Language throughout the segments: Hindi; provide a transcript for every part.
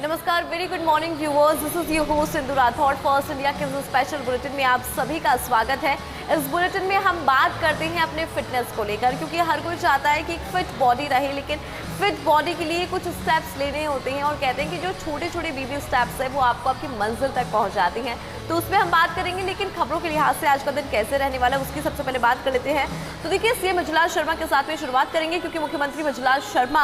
नमस्कार, very good morning viewers. This is your host Indu Rathore. First India के इस स्पेशल बुलेटिन में आप सभी का स्वागत है। इस बुलेटिन में हम बात करते हैं अपने फिटनेस को लेकर, क्योंकि हर कोई चाहता है कि एक फिट बॉडी रहे, लेकिन फिट बॉडी के लिए कुछ स्टेप्स लेने होते हैं और कहते हैं कि जो छोटे छोटे बेबी स्टेप्स है वो आपको आपकी मंजिल तक पहुंच जाती हैं। तो उसमें हम बात करेंगे, लेकिन खबरों के लिहाज से आज का दिन कैसे रहने वाला है उसकी सबसे पहले बात कर लेते हैं। तो देखिए, सीएम मृदुला शर्मा के साथ में शुरुआत करेंगे, क्योंकि मुख्यमंत्री मृदुला शर्मा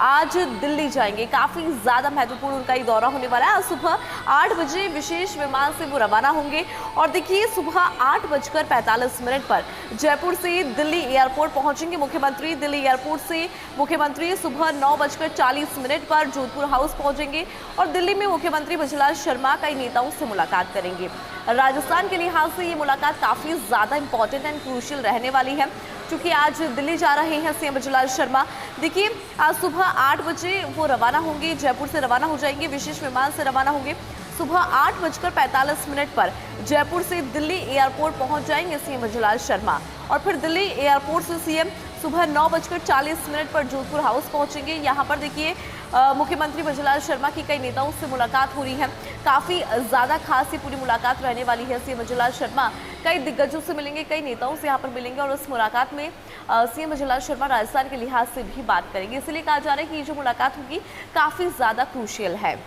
आज दिल्ली जाएंगे। काफी ज्यादा महत्वपूर्ण उनका ये दौरा होने वाला है। आज सुबह 8 बजे विशेष विमान से वो रवाना होंगे और देखिए सुबह 8:45 पर जयपुर से दिल्ली एयरपोर्ट पहुंचेंगे मुख्यमंत्री। दिल्ली एयरपोर्ट से मुख्यमंत्री सुबह 9:40 पर जोधपुर हाउस पहुंचेंगे और दिल्ली में मुख्यमंत्री मृदुला शर्मा कई नेताओं से मुलाकात करेंगे। राजस्थान के लिहाज से ये मुलाकात काफी ज्यादा इंपॉर्टेंट एंड क्रूशियल रहने वाली है, क्योंकि आज दिल्ली जा रहे हैं सीएम मृदुला शर्मा। देखिए, आज सुबह 8 बजे वो रवाना होंगे, जयपुर से रवाना हो जाएंगे, विशेष विमान से रवाना होंगे। सुबह 8:45 पर जयपुर से दिल्ली एयरपोर्ट पहुंच जाएंगे सीएम मृदुला शर्मा और फिर दिल्ली एयरपोर्ट से सीएम सुबह 9:40 पर जोधपुर हाउस पहुंचेंगे। यहाँ पर देखिए मुख्यमंत्री मृदुला शर्मा की कई नेताओं से मुलाकात हो रही है। काफ़ी ज़्यादा खास ये पूरी मुलाकात रहने वाली है। सीएम मृदुला शर्मा कई दिग्गजों से मिलेंगे, कई नेताओं से यहाँ पर मिलेंगे और उस मुलाकात में सीएम मृदुला शर्मा राजस्थान के लिहाज से भी बात करेंगे। इसलिए कहा जा रहा है कि ये जो मुलाकात होगी काफ़ी ज़्यादा क्रूशियल है।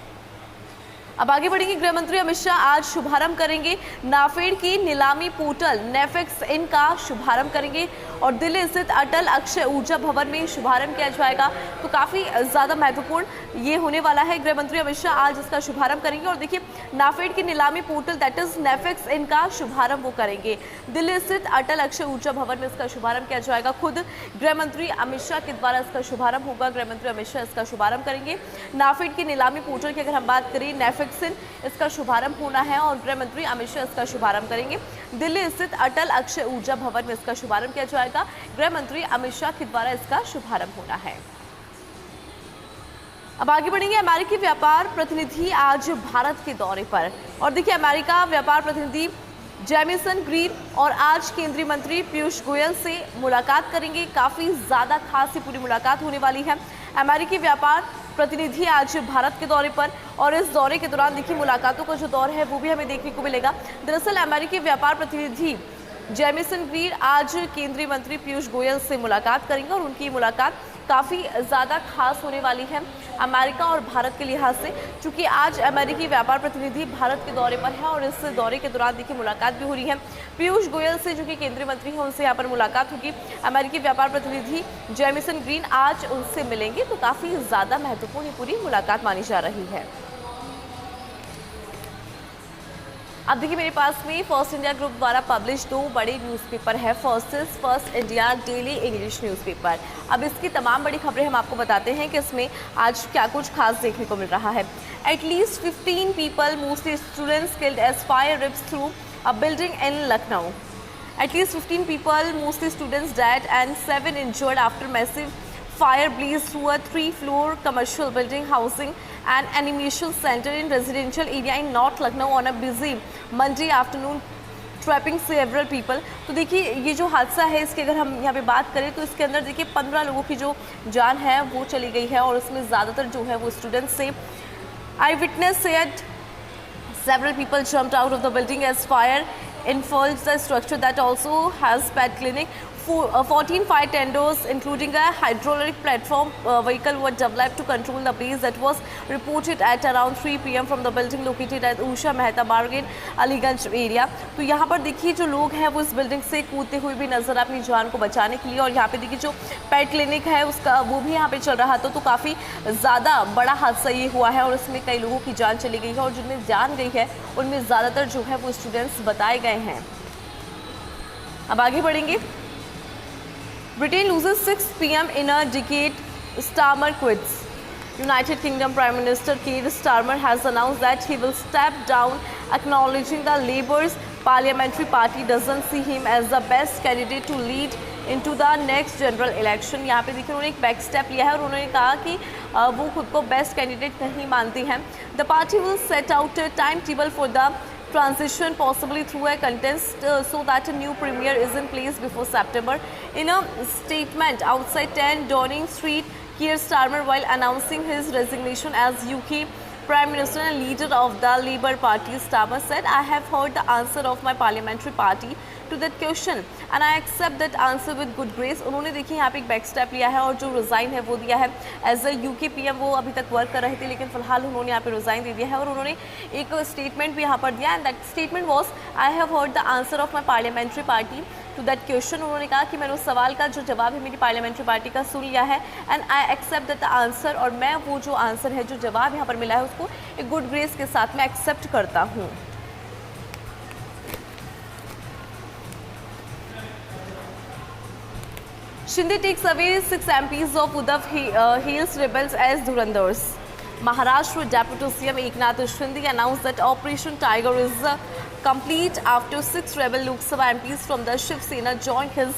अब आगे बढ़ेंगे। गृह मंत्री अमित शाह आज शुभारंभ करेंगे नाफेड की नीलामी पोर्टल नेफेक्स इन का शुभारंभ करेंगे और दिल्ली स्थित अटल अक्षय ऊर्जा भवन में शुभारंभ किया जाएगा। तो काफी ज्यादा महत्वपूर्ण ये होने वाला है। गृह मंत्री अमित शाह आज इसका शुभारंभ करेंगे और देखिए नाफेड की नीलामी पोर्टल दैट इज नेफेक्स इन का शुभारंभ वो करेंगे। दिल्ली स्थित अटल अक्षय ऊर्जा भवन में इसका शुभारंभ किया जाएगा। खुद गृह मंत्री अमित शाह के द्वारा इसका शुभारंभ होगा। गृह मंत्री अमित शाह इसका शुभारंभ करेंगे। नाफेड की नीलामी पोर्टल की अगर हम बात करें, नेफेक्स इसका शुभारंभ होना है और गृह मंत्री अमित शाह इसका शुभारंभ करेंगे। दिल्ली स्थित अटल अक्षय ऊर्जा भवन में इसका शुभारंभ किया जाएगा। गृह मंत्री अमित शाह के द्वारा इसका शुभारंभ होना है। अब आगे बढ़ेंगे। अमेरिकी व्यापार प्रतिनिधि आज भारत के दौरे पर और देखिए अमेरिका व्यापार प्रतिनिधि जेमिसन ग्रीन और आज केंद्रीय मंत्री पीयूष गोयल से मुलाकात करेंगे। काफी ज्यादा खास ये पूरी मुलाकात होने वाली है। अमेरिकी व्यापार प्रतिनिधि आज भारत के दौरे पर और इस दौरे के दौरान देखिए मुलाकातों का जो दौर है वो भी हमें देखने को मिलेगा। दरअसल अमेरिकी व्यापार प्रतिनिधि जेमिसन ग्रीन आज केंद्रीय मंत्री पीयूष गोयल से मुलाकात करेंगे और उनकी मुलाकात काफ़ी ज़्यादा खास होने वाली है अमेरिका और भारत के लिहाज से, क्योंकि आज अमेरिकी व्यापार प्रतिनिधि भारत के दौरे पर है और इस दौरे के दौरान देखिए मुलाकात भी हो रही है पीयूष गोयल से, जो कि केंद्रीय मंत्री हैं, उनसे यहाँ पर मुलाकात होगी। अमेरिकी व्यापार प्रतिनिधि जेमिसन ग्रीन आज उनसे मिलेंगे, तो काफ़ी ज़्यादा महत्वपूर्ण पूरी मुलाकात मानी जा रही है। अब देखिए मेरे पास में फर्स्ट इंडिया ग्रुप द्वारा पब्लिश 2 बड़े न्यूज़पेपर है। First is first India daily English newspaper. अब इसकी तमाम बड़ी खबरें हम आपको बताते हैं कि इसमें आज क्या कुछ खास देखने को मिल रहा है। At least 15 people mostly students killed as fire rips through a building in Lucknow. At least 15 people, mostly students, died and 7 injured after massive fire blazed through a 3-floor commercial building housing an animation center in residential area in North Lucknow on a busy Monday afternoon, trapping several people। तो देखिए ये जो हादसा है इसकी अगर हम यहाँ पे बात करें तो इसके अंदर देखिए 15 लोगों की जो जान है वो चली गई है और इसमें ज़्यादातर जो है वो स्टूडेंट्स से। Eyewitness said several people jumped out of the building as fire engulfed the structure that also has pet clinic। 14 fire tenders, including a hydraulic platform vehicle, were developed to control the blaze that was reported at around 3 PM from the building located at Usha Mehta Marg in Aliganj area। तो यहाँ पर देखिए जो लोग हैं वो इस बिल्डिंग से कूदते हुए भी नजर अपनी जान को बचाने के लिए, और यहाँ पे देखिए जो पेट क्लिनिक है उसका वो भी यहाँ पे चल रहा था। तो काफ़ी ज़्यादा बड़ा हादसा ये हुआ है और इसमें कई लोगों की जान चली गई है और जिनमें जान गई है उनमें ज़्यादातर जो है वो स्टूडेंट्स बताए गए हैं। अब आगे बढ़ेंगे। Britain loses 6 PM in a decade, Starmer quits। United Kingdom Prime Minister Keir Starmer has announced that he will step down, acknowledging the Labour's parliamentary party doesn't see him as the best candidate to lead into the next general election। यहाँ पे देखिए उन्होंने एक बैक स्टेप लिया है और उन्होंने कहा कि वो खुद को बेस्ट कैंडिडेट नहीं मानती हैं। The party will set out a timetable for the transition, possibly through a contest, so that a new premier is in place before September। In a statement outside 10 Downing Street, Keir Starmer, while announcing his resignation as UK Prime Minister and leader of the Labour Party, Starmer, said, "I have heard the answer of my parliamentary party to that question and I accept that answer with good grace." उन्होंने देखिए यहाँ पे एक बैक स्टेप लिया है और जो रिज़ाइन है वो दिया है एज अ यूके पीएम। वो अभी तक वर्क कर रहे थे लेकिन फिलहाल उन्होंने यहाँ पे रिज़ाइन दे दिया है और उन्होंने एक स्टेटमेंट भी यहाँ पर दिया and that statement was, "I have heard the answer of my parliamentary party to that question". उन्होंने कहा कि मैंने उस सवाल का जो जवाब है मेरी पार्लियामेंट्री पार्टी का सुन लिया है and I accept that the answer, और मैं वो जो आंसर है जो जवाब यहाँ पर मिला है उसको एक गुड ग्रेस के साथ में एक्सेप्ट करता हूँ। Shinde takes away 6 MPs of Uddhav hails rebels as Dhurandhars. Maharashtra Deputy CM Eknath Shinde announced that Operation Tiger is complete after 6 rebel Lok Sabha MPs from the Shiv Sena joined his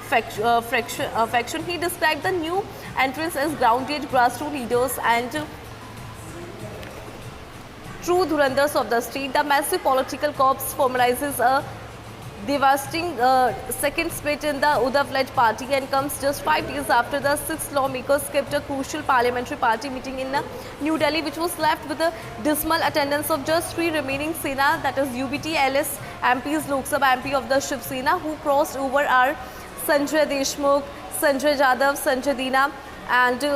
faction. He described the new entrants as grounded grassroots leaders and true Dhurandhars of the street. The massive political corps formalizes a devastating second split in the Uddhav-led party and comes just 5 days after the 6 lawmakers skipped a crucial parliamentary party meeting in New Delhi, which was left with a dismal attendance of just 3 remaining Sena, that is UBT LS MPs, Lok Sabha MP of the Shiv Sena, who crossed over are Sanjay Deshmukh, Sanjay Jadhav, Sanjay Dina and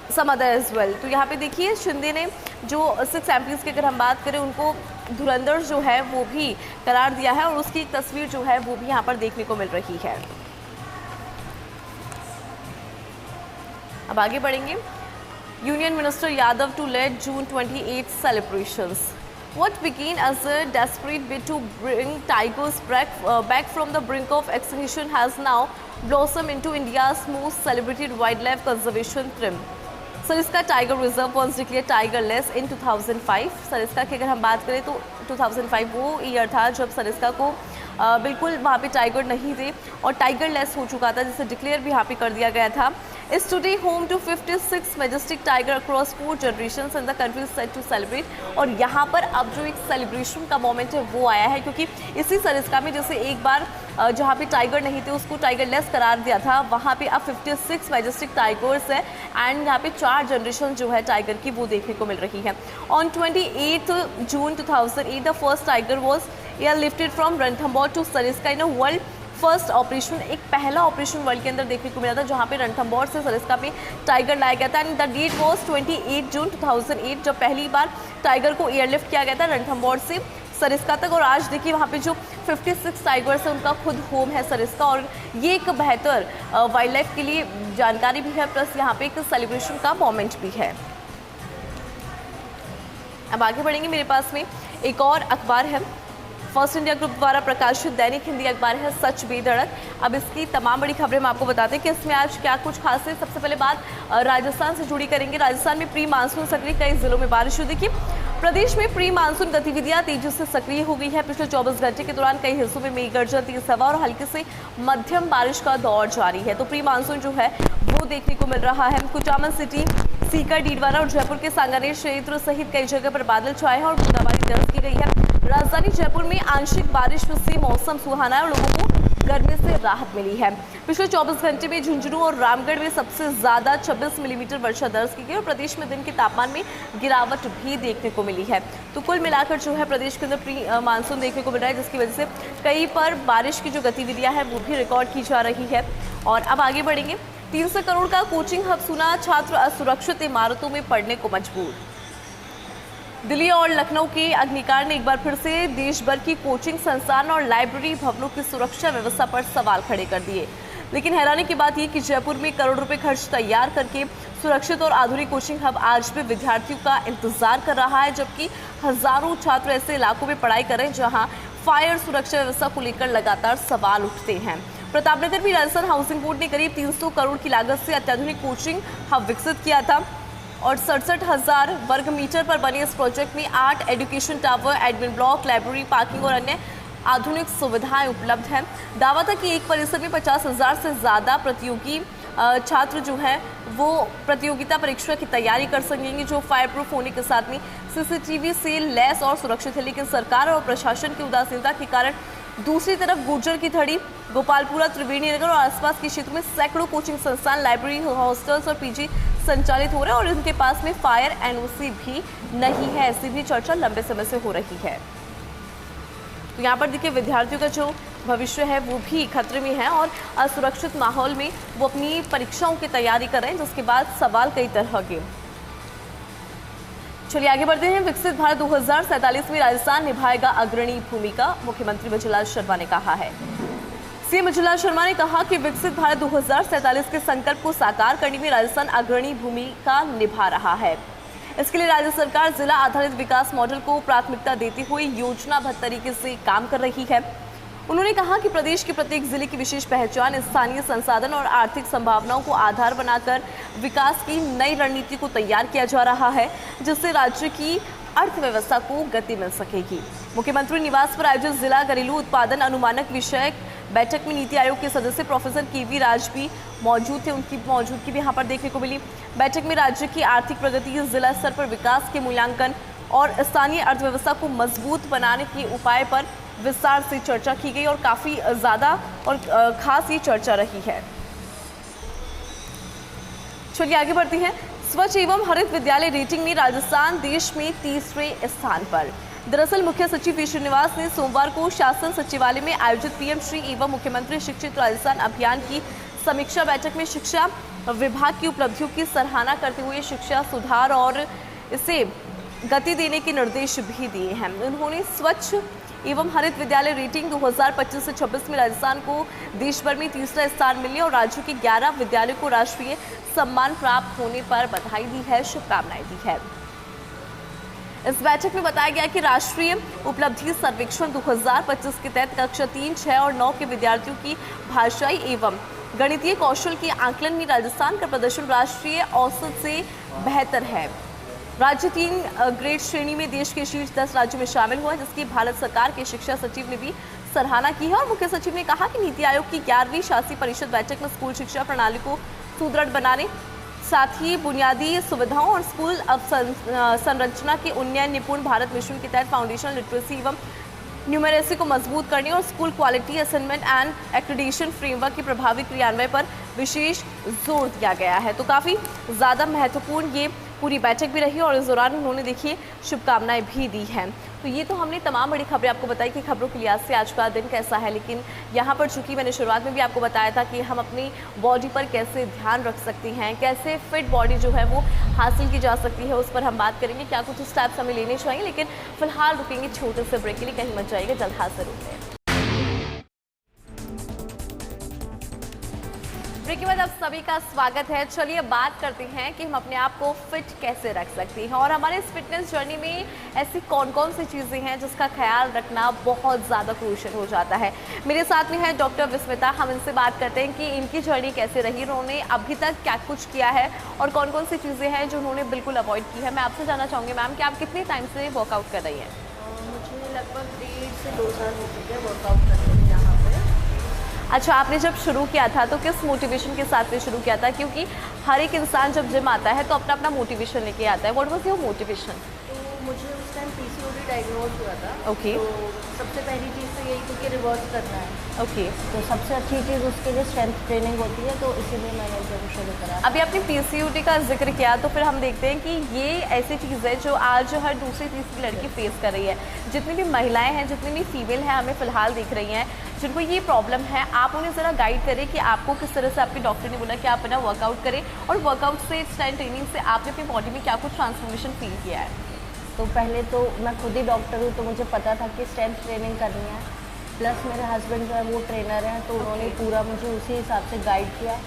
some other as well. तो यहाँ पे देखिए शिंदे ने जो 6 MPs की अगर हम बात करें उनको धुरंधर जो है वो भी करार दिया है और उसकी एक तस्वीर जो है वो भी यहाँ पर देखने को मिल रही है। अब आगे बढ़ेंगे। Union minister Yadav to lead June 28 celebrations. What began as a desperate bid to bring tigers back from the brink of extinction has now blossomed into India's most celebrated wildlife conservation theme. Sariska tiger reserve was declare tigerless in 2005। Sariska की अगर हम बात करें तो 2005 वो ईयर था जब सरिस्का को बिल्कुल वहाँ पे टाइगर नहीं थे और टाइगरलेस हो चुका था, जिसे डिक्लेयर भी यहाँ पे कर दिया गया था। Is today home to 56 majestic tiger across 4 generations and the country is set to celebrate. और यहाँ पर अब जो एक सेलिब्रेशन का मोमेंट है वो आया है, क्योंकि इसी सरिस्का में जैसे एक बार जहाँ पे टाइगर नहीं थे उसको टाइगरलेस करार दिया था, वहाँ पे अब 56 मैजेस्टिक टाइगर्स है एंड यहाँ पे 4 जनरेशन जो है टाइगर की वो देखने को मिल रही है। On 28 June 2008 the first tiger was airlifted from Ranthambore to Sariska in a world first operation. एक पहला ऑपरेशन वर्ल्ड के अंदर देखने को मिला था जहाँ पे रणथंबोर से सरिस्का पे टाइगर लाया गया था and the date was 28 June 2008 जब पहली बार टाइगर को एयरलिफ्ट किया गया था रणथंबोर से सरिस्का तक। और आज देखिए वहाँ पे जो 56 टाइगर्स हैं उनका खुद होम है सरिस्का और ये एक बेहतर वाइल्ड लाइफ के लिए जानकारी भी है, प्लस यहाँ पे एक सेलिब्रेशन का मोमेंट भी है। अब आगे बढ़ेंगे। मेरे पास में एक और अखबार है, फर्स्ट इंडिया ग्रुप द्वारा प्रकाशित दैनिक हिंदी अखबार है सच बेधड़क। अब इसकी तमाम बड़ी खबरें हम आपको बताते हैं कि इसमें आज क्या कुछ खास है। सबसे पहले बात राजस्थान से जुड़ी करेंगे। राजस्थान में प्री मानसून सक्रिय, कई जिलों में बारिश हुई। देखिए प्रदेश में प्री मानसून गतिविधियां तेजी से सक्रिय हो गई है। पिछले 24 घंटे के दौरान कई हिस्सों में मेघ गर्जन, तेज हवा और हल्के से मध्यम बारिश का दौर जारी है। तो प्री मानसून जो है वो देखने को मिल रहा है। कुचामन सिटी, सीकर, डीडवाना और जयपुर के सांगानेर क्षेत्र सहित कई जगह पर बादल छाए हैं और बूंदाबांदी दर्ज की गई है। राजधानी जयपुर में आंशिक बारिश से मौसम सुहाना है और लोगों को गर्मी से राहत मिली है। पिछले 24 घंटे में झुंझुनू और रामगढ़ में सबसे ज्यादा 26 मिलीमीटर वर्षा दर्ज की गई और प्रदेश में दिन के तापमान में गिरावट भी देखने को मिली है। तो कुल मिलाकर जो है प्रदेश के अंदर प्री मानसून देखने को मिल रहा है, जिसकी वजह से कई पर बारिश की जो गतिविधियां हैं वो भी रिकॉर्ड की जा रही है। और अब आगे बढ़ेंगे। 300 करोड़ का कोचिंग हब सुना, छात्र असुरक्षित इमारतों में पढ़ने को मजबूर। दिल्ली और लखनऊ के अग्निकांड ने एक बार फिर से देश भर की कोचिंग संस्थान और लाइब्रेरी भवनों की सुरक्षा व्यवस्था पर सवाल खड़े कर दिए। लेकिन हैरानी की बात यह कि जयपुर में करोड़ रुपए खर्च तैयार करके सुरक्षित और आधुनिक कोचिंग हब आज भी विद्यार्थियों का इंतजार कर रहा है, जबकि हजारों छात्र ऐसे इलाकों में पढ़ाई कर रहे हैं जहां फायर सुरक्षा व्यवस्था को लेकर लगातार सवाल उठते हैं। प्रतापनगर में राजस्थान हाउसिंग बोर्ड ने करीब 300 करोड़ की लागत से अत्याधुनिक कोचिंग हब विकसित किया था और 67,000 वर्ग मीटर पर बने इस प्रोजेक्ट में 8 education tower, admin block, library, parking और अन्य आधुनिक सुविधाएं उपलब्ध हैं। दावा था कि एक परिसर में 50,000 से ज़्यादा प्रतियोगी छात्र जो हैं वो प्रतियोगिता परीक्षा की तैयारी कर सकेंगे, जो फायर प्रूफ होने के साथ में CCTV से लैस और सुरक्षित है। लेकिन सरकार और प्रशासन की उदासीनता के कारण दूसरी तरफ गुर्जर की थड़ी, गोपालपुरा, त्रिवेणी नगर और आसपास के क्षेत्र में सैकड़ों कोचिंग संस्थान, लाइब्रेरी, हॉस्टल्स और पीजी संचालित हो रहे हैं और इनके पास में फायर एनओसी भी नहीं है। ऐसी भी चर्चा लंबे समय से हो रही है। तो यहाँ पर देखिए विद्यार्थियों का जो भविष्य है वो भी खतरे में है और असुरक्षित माहौल में वो अपनी परीक्षाओं की तैयारी कर रहे हैं, जिसके बाद सवाल कई तरह के। चलिए आगे बढ़ते हैं। विकसित भारत 2047 में राजस्थान निभाएगा अग्रणी भूमिका, मुख्यमंत्री विजयलाल शर्मा ने कहा है। सीएम विजयलाल शर्मा ने कहा कि विकसित भारत 2047 के संकल्प को साकार करने में राजस्थान अग्रणी भूमिका निभा रहा है। इसके लिए राज्य सरकार जिला आधारित विकास मॉडल को प्राथमिकता देते हुए योजनाबद्ध तरीके से काम कर रही है। उन्होंने कहा कि प्रदेश के प्रत्येक जिले की विशेष पहचान, स्थानीय संसाधन और आर्थिक संभावनाओं को आधार बनाकर विकास की नई रणनीति को तैयार किया जा रहा है, जिससे राज्य की अर्थव्यवस्था को गति मिल सकेगी। मुख्यमंत्री निवास पर आयोजित जिला घरेलू उत्पादन अनुमानक विषयक बैठक में नीति आयोग के सदस्य प्रोफेसर केवी राज भी मौजूद थे। उनकी मौजूदगी भी यहाँ पर देखने को मिली। बैठक में राज्य की आर्थिक प्रगति, जिला स्तर पर विकास के मूल्यांकन और स्थानीय अर्थव्यवस्था को मजबूत बनाने के उपाय पर विस्तार से चर्चा की गई और काफ़ी ज़्यादा और खास ये चर्चा रही है। चलिए आगे बढ़ती हैं। स्वच्छ एवं हरित विद्यालय रेटिंग में राजस्थान देश में तीसरे स्थान पर। दरअसल मुख्य सचिव वी श्रीनिवास ने सोमवार को शासन सचिवालय में आयोजित पीएम श्री एवं मुख्यमंत्री शिक्षित राजस्थान अभियान की समीक्षा बैठक में शिक्षा विभाग की उपलब्धियों की सराहना करते हुए शिक्षा सुधार और इसे गति देने के निर्देश भी दिए हैं। उन्होंने स्वच्छ एवं हरित विद्यालय रेटिंग 2025 से 26 में राजस्थान को देश भर में तीसरा स्थान मिलने और राज्य के 11 विद्यालयों को राष्ट्रीय सम्मान प्राप्त होने पर बधाई दी है, शुभकामनाएं दी है। इस बैठक में बताया गया कि राष्ट्रीय उपलब्धि सर्वेक्षण 2025 के तहत कक्षा 3, 6 और 9 के विद्यार्थियों की भाषाई एवं गणितीय कौशल के आकलन में राजस्थान का प्रदर्शन राष्ट्रीय औसत से बेहतर है। राज्य 3 ग्रेड श्रेणी में देश के शीर्ष 10 राज्यों में शामिल हुआ, जिसकी भारत सरकार के शिक्षा सचिव ने भी सराहना की है। और मुख्य सचिव ने कहा कि नीति आयोग की 11वीं शासी परिषद बैठक में स्कूल शिक्षा प्रणाली को सुदृढ़ बनाने, साथ ही बुनियादी सुविधाओं और स्कूल संरचना के उन्नयन, निपुण भारत मिशन के तहत फाउंडेशनल लिटरेसी एवं न्यूमेरेसी को मजबूत करने और school quality assessment and accreditation framework के प्रभावी क्रियान्वयन पर विशेष जोर दिया गया है। तो काफ़ी ज़्यादा महत्वपूर्ण ये पूरी बैठक भी रही और इस दौरान उन्होंने देखिए शुभकामनाएं भी दी हैं। तो ये तो हमने तमाम बड़ी खबरें आपको बताई कि खबरों के लिहाज से आज का दिन कैसा है, लेकिन यहाँ पर चूंकि मैंने शुरुआत में भी आपको बताया था कि हम अपनी बॉडी पर कैसे ध्यान रख सकते हैं, कैसे फिट बॉडी जो है वो हासिल की जा सकती है, उस पर हम बात करेंगे। क्या कुछ स्टेप्स हमें लेने चाहिए, लेकिन फिलहाल रुकेंगे छोटे से ब्रेक के लिए, कहीं मत जाइएगा, जल्द हाजिर होते हैं। ब्रेक के बाद आप सभी का स्वागत है। चलिए बात करते हैं कि हम अपने आप को फिट कैसे रख सकते हैं और हमारे इस फिटनेस जर्नी में ऐसी कौन कौन सी चीज़ें हैं जिसका ख्याल रखना बहुत ज़्यादा क्रूशियल हो जाता है। मेरे साथ में है डॉक्टर विस्मिता। हम इनसे बात करते हैं कि इनकी जर्नी कैसे रही, उन्होंने अभी तक क्या कुछ किया है और कौन कौन सी चीज़ें हैं जो उन्होंने बिल्कुल अवॉइड की है। मैं आपसे जानना चाहूँगी मैम कि आप कितने टाइम से वर्कआउट कर रही हैं? मुझे लगभग 1.5 से 2 साल हो चुके हैं वर्कआउट करते हैं यहाँ पे। अच्छा, आपने जब शुरू किया था तो किस मोटिवेशन के साथ में शुरू किया था? क्योंकि हर एक इंसान जब जिम आता है तो अपना अपना मोटिवेशन लेके आता है। What was your motivation? तो मुझे उस टाइम पीसीओडी डायग्नोज हुआ था। ओके। तो सबसे पहली चीज़ तो यही थी कि रिवर्स करना है। ओके। तो सबसे अच्छी चीज़ उसके लिए स्ट्रेंथ ट्रेनिंग होती है, तो इसीलिए मैंने जिम शुरू करा। अभी आपने पीसीओडी का जिक्र किया तो फिर हम देखते हैं कि ये ऐसी चीज़ है जो आज हर दूसरी तीसरी लड़की फेस कर रही है। जितनी भी महिलाएं हैं, जितनी भी फीमेल हैं हमें फ़िलहाल दिख रही हैं जिनको ये प्रॉब्लम है, आप उन्हें ज़रा गाइड करें कि आपको किस तरह से आपके डॉक्टर ने बोला कि आप अपना वर्कआउट करें और वर्कआउट से स्ट्रेंथ ट्रेनिंग से आपने अपनी बॉडी में क्या कुछ ट्रांसफॉर्मेशन फील किया है? तो पहले तो मैं खुद ही डॉक्टर हूँ, तो मुझे पता था कि स्ट्रेंथ ट्रेनिंग करनी है। प्लस मेरे हस्बैंड जो है वो ट्रेनर हैं, तो उन्होंने पूरा मुझे उसी हिसाब से गाइड किया।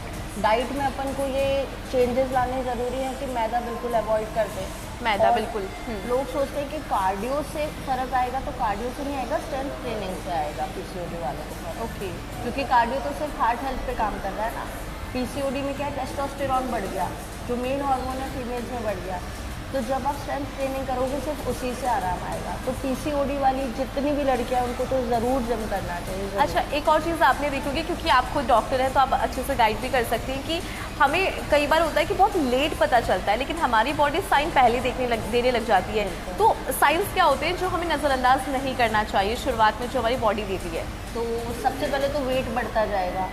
डाइट में अपन को ये चेंजेस लाने ज़रूरी है कि मैदा बिल्कुल अवॉइड कर दें। मैदा बिल्कुल। लोग सोचते हैं कि कार्डियो से फ़र्क आएगा, तो कार्डियो से नहीं आएगा, स्ट्रेंथ ट्रेनिंग से आएगा पीसीओडी वालों को। ओके। क्योंकि कार्डियो तो सिर्फ हार्ट हेल्थ पे काम कर रहा है ना। पीसीओडी में क्या है, टेस्टोस्टेरॉन बढ़ गया, जो मेन हार्मोन है फीमेल्स में बढ़ गया। तो जब आप स्ट्रेंथ ट्रेनिंग करोगे सिर्फ उसी से आराम आएगा। तो पीसीओडी वाली जितनी भी लड़कियां हैं उनको तो ज़रूर जिम करना चाहिए। अच्छा, एक और चीज़ आपने देखोगे, क्योंकि आप खुद डॉक्टर हैं तो आप अच्छे से गाइड भी कर सकते हैं कि हमें कई बार होता है कि बहुत लेट पता चलता है, लेकिन हमारी बॉडी साइन पहले देने लग जाती है। तो साइंस क्या होते हैं जो हमें नज़रअंदाज नहीं करना चाहिए शुरुआत में जो हमारी बॉडी देती है? तो सबसे पहले तो वेट बढ़ता जाएगा।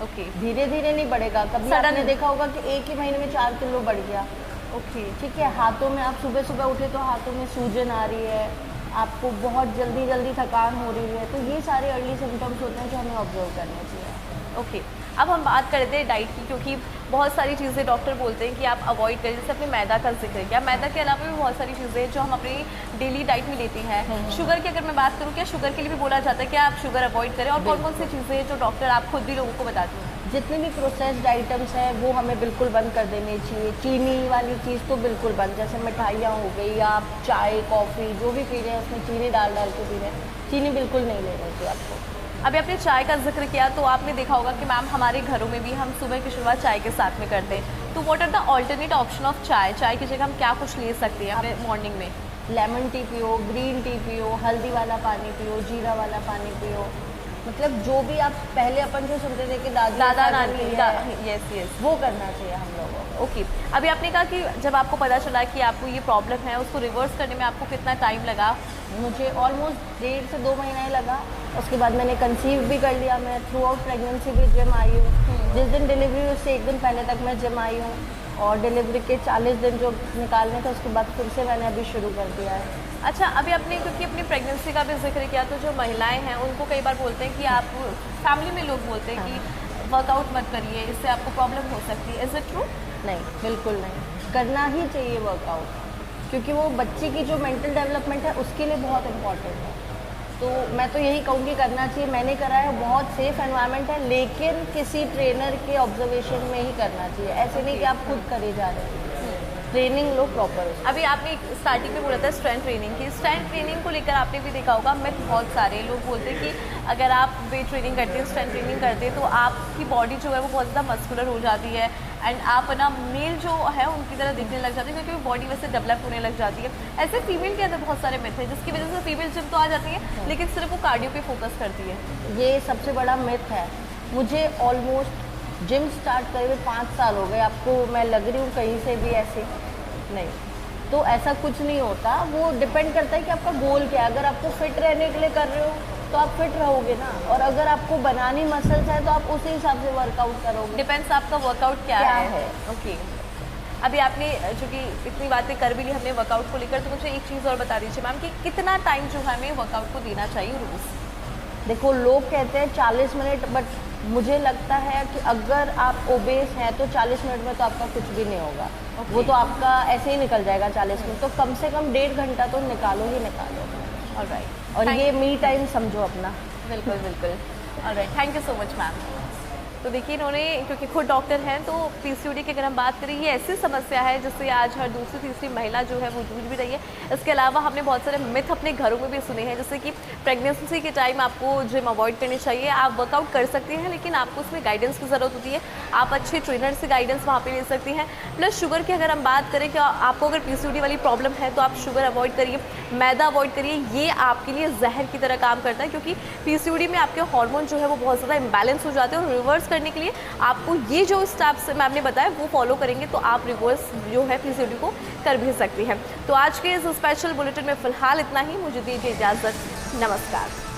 ओके। धीरे धीरे नहीं बढ़ेगा। कभी Sudden- आपने देखा होगा कि एक ही महीने में 4 किलो बढ़ गया। ओके। ठीक है, हाथों में आप सुबह सुबह उठे तो हाथों में सूजन आ रही है, आपको बहुत जल्दी जल्दी थकान हो रही है, तो ये सारे अर्ली सिम्टम्स होते हैं जो हमें ऑब्जर्व करने चाहिए। ओके। अब हम बात करते हैं डाइट की, क्योंकि बहुत सारी चीज़ें डॉक्टर बोलते हैं कि आप अवॉइड करें। जैसे अपने मैदा का जिक्र किया, मैदा के अलावा भी बहुत सारी चीज़ें जो हम अपनी डेली डाइट में लेते हैं। शुगर की अगर मैं बात करूँ, क्या शुगर के लिए भी बोला जाता है कि आप शुगर अवॉइड करें? और कौन कौन सी चीज़ें हैं जो डॉक्टर आप खुद भी लोगों को बताते हैं? जितने भी प्रोसेस्ड आइटम्स हैं वो हमें बिल्कुल बंद कर देनी चाहिए। चीनी वाली चीज़ तो बिल्कुल बंद, जैसे मिठाइयाँ हो गई या आप चाय कॉफ़ी जो भी पी रहे हैं उसमें चीनी डाल के पी रहे हैं, चीनी बिल्कुल नहीं लेनी चाहिए आपको। अभी आपने चाय का जिक्र किया, तो आपने देखा होगा कि मैम हमारे घरों में भी हम सुबह की शुरुआत चाय के साथ में करते हैं। तो what are the alternate option of chai? चाय की जगह हम क्या कुछ ले सकते हैं अपने मॉर्निंग में? लेमन टी पियो, ग्रीन टी पियो, हल्दी वाला पानी पियो, जीरा वाला पानी पियो। मतलब जो भी आप पहले अपन जो सुनते थे कि दादा नानी, है, यस वो करना चाहिए हम लोगों को। ओके। अभी आपने कहा कि जब आपको पता चला कि आपको ये प्रॉब्लम है, उसको रिवर्स करने में आपको कितना टाइम लगा? मुझे ऑलमोस्ट 1.5 से 2 महीना ही लगा। उसके बाद मैंने कंसीव भी कर लिया। मैं थ्रू आउट प्रेगनेंसी भी जिम आई हूँ। जिस दिन डिलीवरी उससे 1 दिन पहले तक मैं जिम आई हूँ, और डिलीवरी के 40 दिन जो निकालने थे उसके बाद फिर से मैंने अभी शुरू कर दिया है। अच्छा, अभी आपने क्योंकि अपनी प्रेगनेंसी का भी जिक्र किया, तो जो महिलाएं हैं उनको कई बार बोलते हैं कि आप, फैमिली में लोग बोलते हैं कि वर्कआउट मत करिए, इससे आपको प्रॉब्लम हो सकती है। Is it true? नहीं, बिल्कुल नहीं, करना ही चाहिए वर्कआउट, क्योंकि वो बच्चे की जो मेंटल डेवलपमेंट है उसके लिए बहुत इम्पॉर्टेंट है। तो मैं तो यही कहूँगी करना चाहिए। मैंने करा है, बहुत सेफ एनवायरनमेंट है, लेकिन किसी ट्रेनर के ऑब्जर्वेशन में ही करना चाहिए। ऐसे नहीं कि आप खुद करे जा रहे हैं, ट्रेनिंग लो प्रॉपर। अभी आपने स्टार्टिंग में बोला था स्ट्रेंथ ट्रेनिंग की। स्ट्रेंथ ट्रेनिंग को लेकर आपने भी देखा होगा, मैं बहुत सारे लोग बोलते हैं कि अगर आप वेट ट्रेनिंग करते हैं, स्ट्रेंथ ट्रेनिंग करते हैं, तो आपकी बॉडी जो है वो बहुत ज़्यादा मस्कुलर हो जाती है, एंड आप ना मेल जो है उनकी तरह दिखने लग जाती है, क्योंकि बॉडी वैसे डेवलप होने लग जाती है। ऐसे फीमेल के अंदर बहुत सारे मिथ है, जिसकी वजह से फीमेल जिम तो आ जाती है, लेकिन सिर्फ वो कार्डियो पे फोकस करती है। ये सबसे बड़ा मिथ है। मुझे ऑलमोस्ट जिम स्टार्ट करे हुए 5 साल हो गए। आपको मैं लग रही हूँ कहीं से भी ऐसे? नहीं। तो ऐसा कुछ नहीं होता, वो डिपेंड करता है कि आपका गोल क्या है। अगर आपको फिट रहने के लिए कर रहे हो तो आप फिट रहोगे ना, और अगर आपको बनानी मसल्स है तो आप उसी हिसाब से वर्कआउट करोगे। डिपेंड्स आपका वर्कआउट क्या है। ओके। अभी आपने चूँकि इतनी बातें कर भी ली हमने वर्कआउट को लेकर, तो मुझे एक चीज़ और बता दीजिए मैम कि कितना टाइम जो है हमें वर्कआउट को देना चाहिए रोज़? देखो, लोग कहते हैं 40 मिनट, बट मुझे लगता है कि अगर आप ओबेस हैं तो 40 मिनट में तो आपका कुछ भी नहीं होगा। वो तो आपका ऐसे ही निकल जाएगा 40 मिनट। तो कम से कम 1.5 घंटा तो निकालो ही निकालो। ऑलराइट। और ये मी टाइम समझो अपना। बिल्कुल बिल्कुल। Alright, thank you so much ma'am. तो देखिए, इन्होंने क्योंकि खुद डॉक्टर हैं, तो पीसीओडी की अगर हम बात करें, ये ऐसी समस्या है जिससे आज हर दूसरी तीसरी महिला जो है वो जूझ भी रही है। इसके अलावा हमने बहुत सारे मिथ अपने घरों में भी सुने हैं, जैसे कि प्रेगनेंसी के टाइम आपको जिम अवॉइड करनी चाहिए। आप वर्कआउट कर सकते हैं, लेकिन आपको उसमें गाइडेंस की ज़रूरत होती है। आप अच्छे ट्रेनर से गाइडेंस वहाँ पर ले सकती हैं। प्लस शुगर की अगर हम बात करें कि आपको अगर पीसीओडी वाली प्रॉब्लम है तो आप शुगर अवॉइड करिए, मैदा अवॉइड करिए। ये आपके लिए जहर की तरह काम करता है, क्योंकि पीसीओडी में आपके हार्मोन जो है वो बहुत ज़्यादा इम्बैलेंस हो जाते हैं, और रिवर्स करने के लिए आपको ये जो स्टेप्स मैम ने बताया वो फॉलो करेंगे तो आप रिवर्स जो है पीसीओडी को कर भी सकती हैं। तो आज के इस स्पेशल बुलेटिन में फिलहाल इतना ही। मुझे दीजिए इजाज़त। नमस्कार।